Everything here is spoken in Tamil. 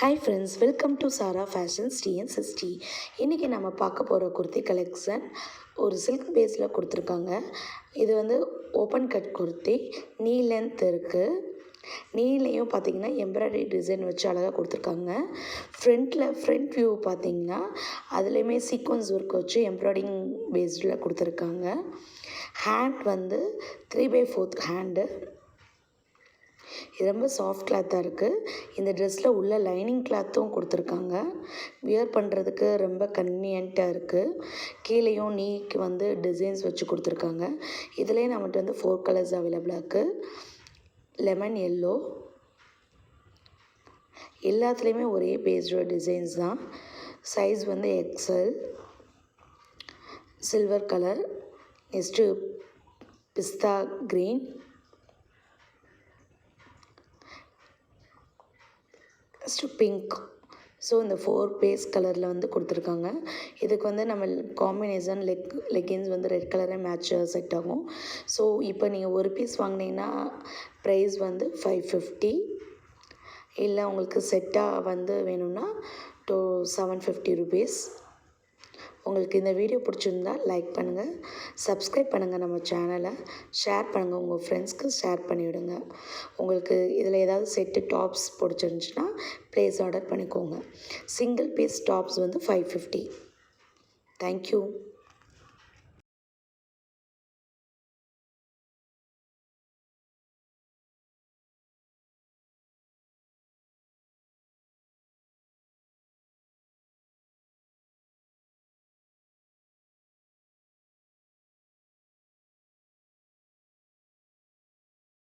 Hi friends, welcome to Sara fashions டிஎன்60. இன்றைக்கி நம்ம பார்க்க போகிற குர்த்தி கலெக்ஷன் ஒரு சில்க் பேஸில் கொடுத்துருக்காங்க. இது வந்து ஓப்பன் கட் குர்த்தி, நீ லென்த் இருக்குது. நீலையும் பார்த்திங்கன்னா எம்ப்ராய்டரி டிசைன் வச்சு அழகாக கொடுத்துருக்காங்க. ஃப்ரண்ட் வியூ பார்த்திங்கன்னா அதுலேயுமே சீக்வன்ஸ் ஒர்க் வச்சு எம்ப்ராய்டிங் பேஸ்டில் கொடுத்துருக்காங்க. ஹேண்ட் வந்து 3/4 ஹேண்டு. இது ரொம்ப சாஃப்ட் கிளாத்தாக இருக்குது. இந்த ட்ரெஸ்ஸில் உள்ள லைனிங் கிளாத்தும் கொடுத்துருக்காங்க. வியர் பண்ணுறதுக்கு ரொம்ப கன்வீனியண்ட்டாக இருக்குது. கீழேயும் நீக்கு வந்து டிசைன்ஸ் வச்சு கொடுத்துருக்காங்க. இதுலேயே நம்மகிட்ட வந்து 4 கலர்ஸ் அவைலபிளாக இருக்குது. லெமன் எல்லோ, எல்லாத்துலேயுமே ஒரே பேஸ்டு டிசைன்ஸ் தான். சைஸ் வந்து எக்ஸல். சில்வர் கலர், நெக்ஸ்ட்டு பிஸ்தா க்ரீன், நெக்ஸ்ட்டு பிங்க். ஸோ இந்த 4 பேஸ் கலரில் வந்து கொடுத்துருக்காங்க. இதுக்கு வந்து நம்ம காம்பினேஷன் லெக்கின்ஸ் வந்து ரெட் கலரே மேட்சாக செட் ஆகும். ஸோ இப்போ நீங்கள் ஒரு பீஸ் வாங்கினீங்கன்னா ப்ரைஸ் வந்து 550. இல்லை உங்களுக்கு செட்டாக வந்து வேணும்னா 750 ருபீஸ். உங்களுக்கு இந்த வீடியோ பிடிச்சிருந்தா லைக் பண்ணுங்கள், சப்ஸ்கிரைப் பண்ணுங்கள், நம்ம சேனலை ஷேர் பண்ணுங்கள், உங்கள் ஃப்ரெண்ட்ஸ்க்கு ஷேர் பண்ணிவிடுங்க. உங்களுக்கு இதில் ஏதாவது செட்டு டாப்ஸ் பிடிச்சிருந்துச்சுன்னா ப்ளேஸ் ஆர்டர் பண்ணிக்கோங்க. சிங்கிள் பீஸ் டாப்ஸ் வந்து 550. தேங்க்யூ.